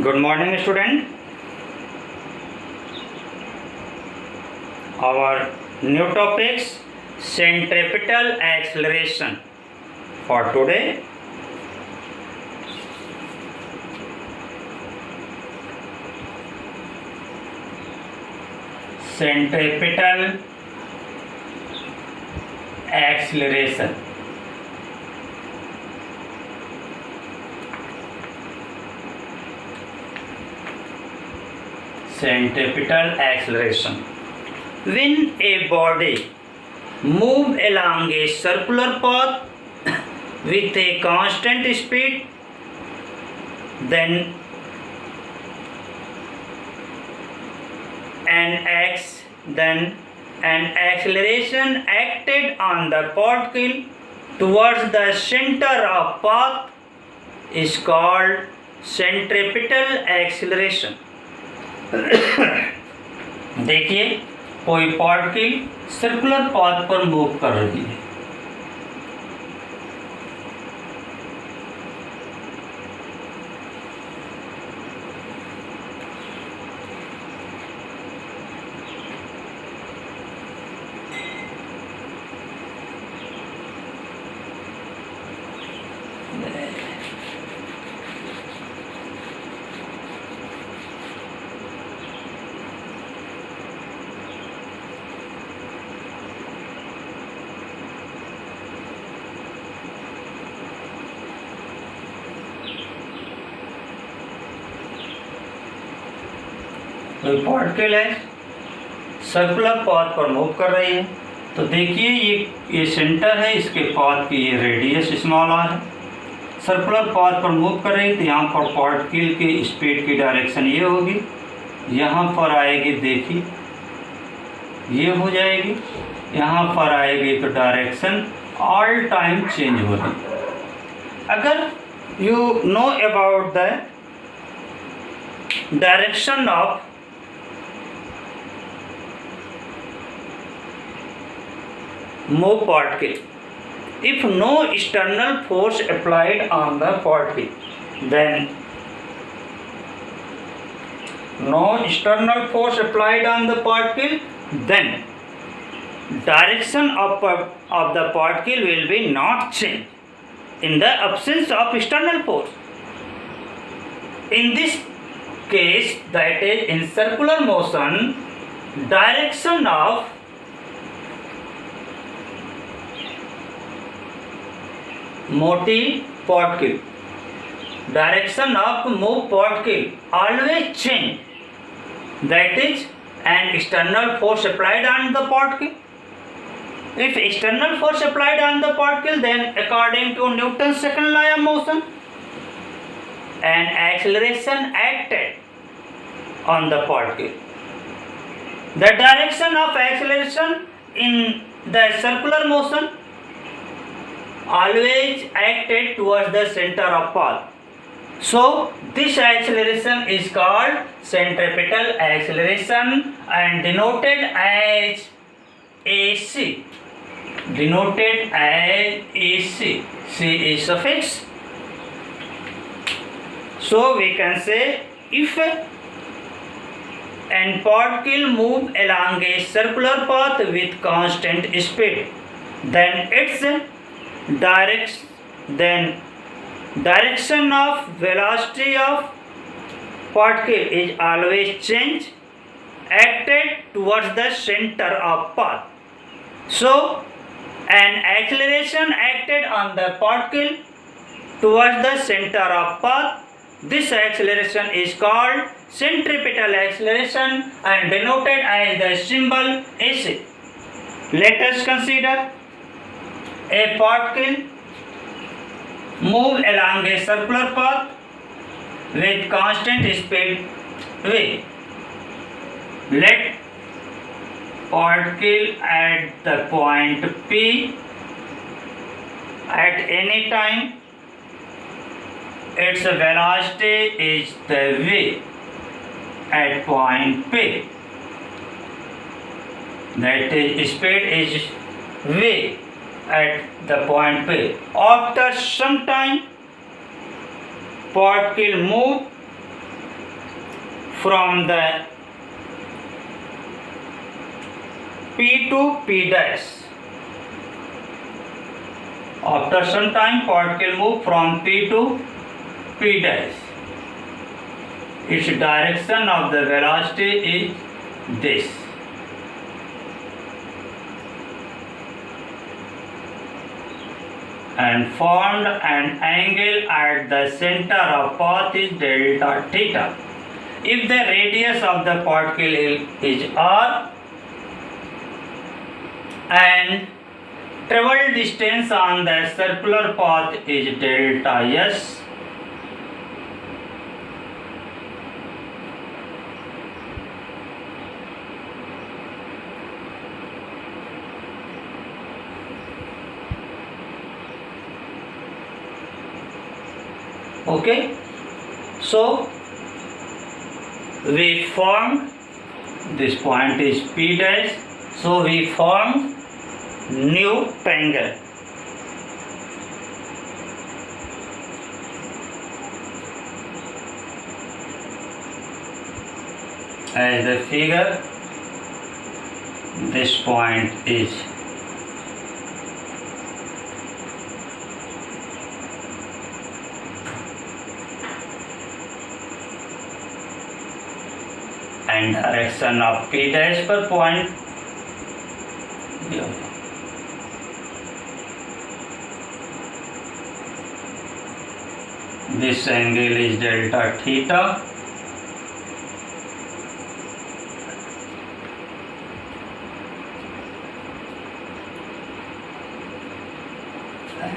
Good morning, student. Our new topics centripetal acceleration for today. Centripetal acceleration. Centripetal acceleration. When a body moves along a circular path with a constant speed, then an acceleration acted on the particle towards the center of path is called centripetal acceleration. देखिए कोई particle circular path पर move कर रही है, कोई particle है circular path पर move कर रही है। तो देखिए ये सेंटर है, इसके पाथ की ये रेडियस स्मॉल आर है। सर्कुलर पाथ पर मूव कर रही है तो यहाँ पर पार्टिकल की स्पीड की डायरेक्शन ये होगी, यहाँ पर आएगी, देखिए ये हो जाएगी, यहाँ पर आएगी तो डायरेक्शन ऑल टाइम चेंज होगी। अगर you know about the direction of move particle, if no external force applied on the particle, then direction of the particle will be not change in the absence of external force. In this case, that is in circular motion, direction of motive particle, direction of move particle always change, that is an external force applied on the particle. If external force applied on the particle, then according to Newton's second law of motion, an acceleration acted on the particle. The direction of acceleration in the circular motion always acted towards the center of path. So this acceleration is called centripetal acceleration and denoted as AC. Denoted as AC. C is suffix. So we can say if an particle move along a circular path with constant speed, then its direction of velocity of particle is always change, acted towards the center of path. So an acceleration acted on the particle towards the center of path. This acceleration is called centripetal acceleration and denoted as the symbol AC. Let us consider a particle move along a circular path with constant speed v. Let particle at the point P at any time, its velocity is the v at point P, that is speed is v at the point P. After some time, particle move from the P to P dash. After some time, particle move from P to P dash. Its direction of the velocity is this. And formed an angle at the center of path is delta theta. If the radius of the particle is r and travel distance on the circular path is delta s, okay, so we formed, this point is P dash, so we formed new triangle. As the figure, this point is and direction of P dash per point. This angle is delta theta.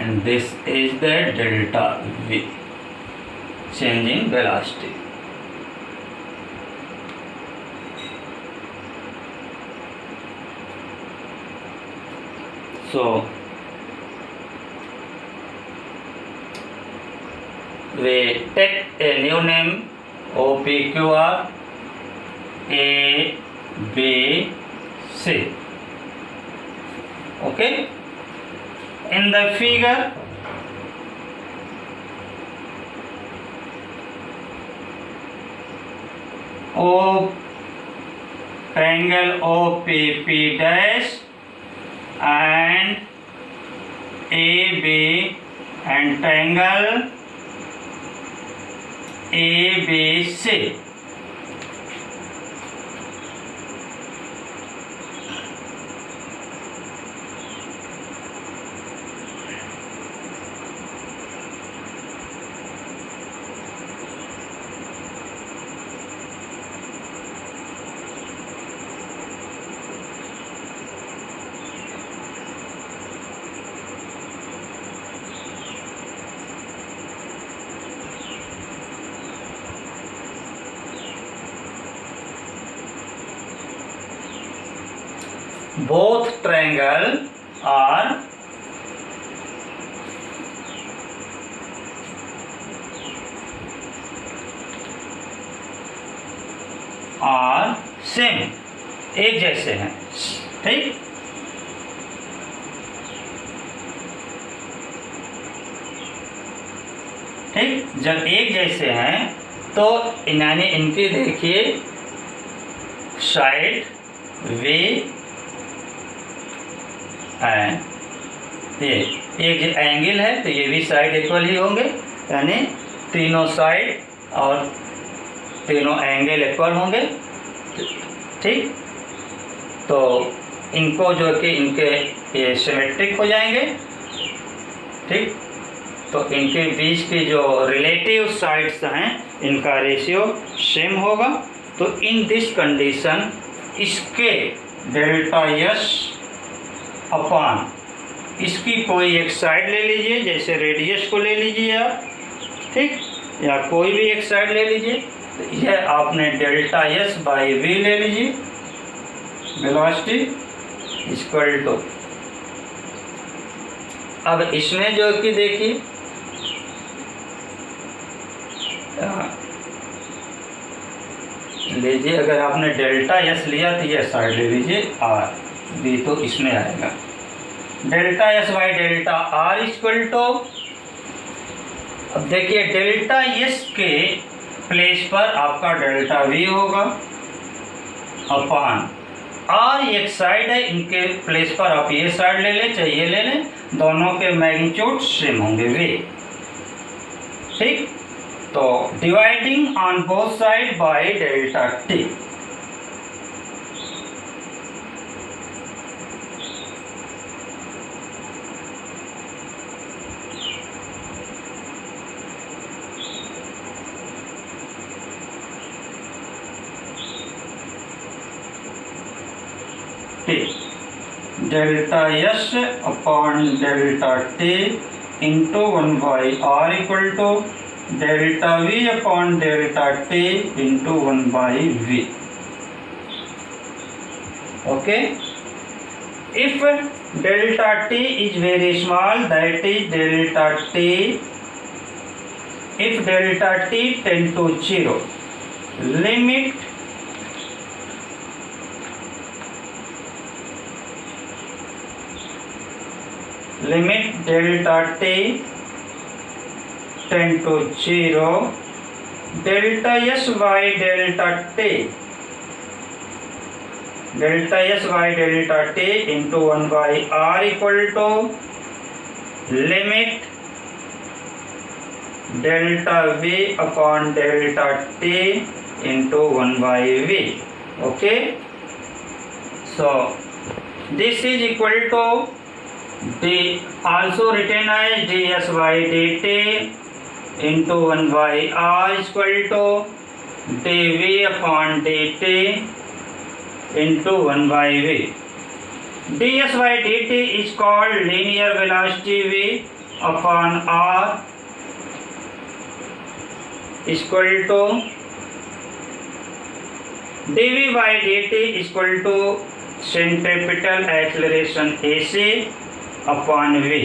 And this is the delta V, change in velocity. So we take a new name OPQR A B C. Okay, in the figure O triangle OPP dash and AB and triangle ABC. Both triangle are same, एक जैसे हैं, ठीक। ठीक, जब एक जैसे हैं तो यानी इनकी देखिए साइड वे ये एक एंगल है तो ये भी साइड इक्वल ही होंगे, यानी तीनों साइड और तीनों एंगल इक्वल होंगे, ठीक। तो इनको जो कि इनके ये सिमेट्रिक हो जाएंगे, ठीक। तो इनके बीच की जो रिलेटिव साइड्स हैं इनका रेशियो सेम होगा। तो इन दिस कंडीशन इसके डेल्टा यस अपॉन इसकी कोई एक साइड ले लीजिए, जैसे रेडियस को ले लीजिए आप, ठीक, या कोई भी एक साइड ले लीजिए। तो यह आपने डेल्टा एस बाई वी ले लीजिए, वेलोसिटी इक्वल टू। अब इसमें जो कि देखिए लीजिए, अगर आपने डेल्टा एस लिया तो यह साइड ले लीजिए आर बी, तो इसमें आएगा delta S by delta R equal to. अब देखिए डेल्टा एस के प्लेस पर आपका डेल्टा वी होगा अपॉन और एक साइड है, इनके प्लेस पर आप ये साइड ले लें चाहे ये ले लें, दोनों के मैग्नीट्यूड सेम होंगे वे। ठीक, तो dividing on both side by delta T. Delta S upon delta T into 1 R equal to delta V upon delta T into 1/v। Okay, if delta T is very small that is delta T, if delta T tend to 0 limit delta t tend to 0 delta s by delta t, delta s by delta t into 1/r equal to limit delta v upon delta t into 1/v. Okay, so this is equal to d, also written as ds by dt into 1/r is equal to dv upon dt into 1/v. ds by dt is called linear velocity v upon r is equal to dv by dt is equal to centripetal acceleration ac upon v.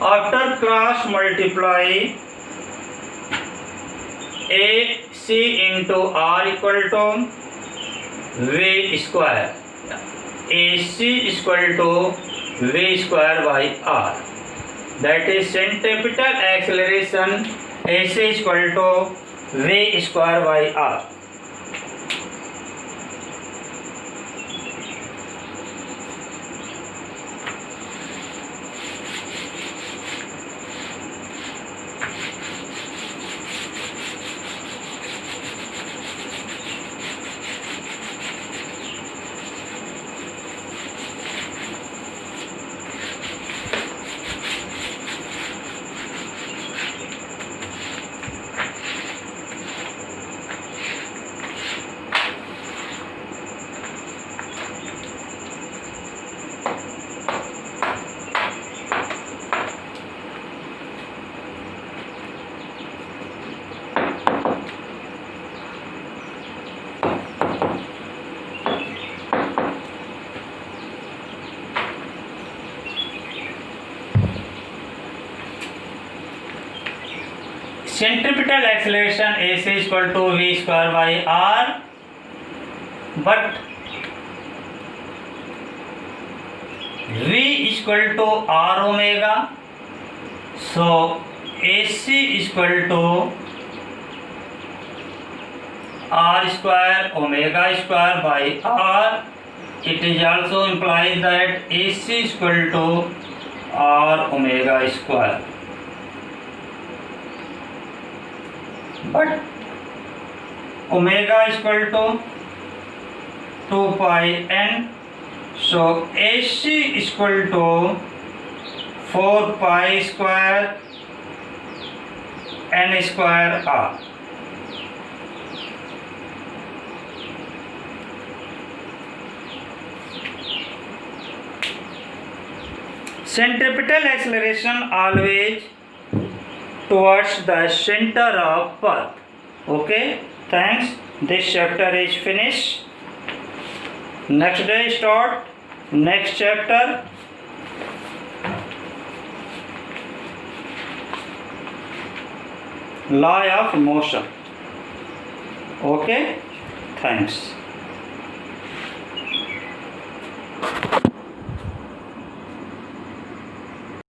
After cross multiply ac into r equal to v square, ac is equal to v square by r, that is centripetal acceleration ac is equal to v square by r. Centripetal acceleration AC is equal to v square by r, but v is equal to r omega, so AC is equal to r square omega square by r. It is also implies that AC is equal to r omega square, but omega is equal to 2 pi n, so AC is equal to 4 pi square n square r. Centripetal acceleration always towards the center of path. Okay, thanks. This chapter is finished. Next day start next chapter. Law of motion. Okay, thanks.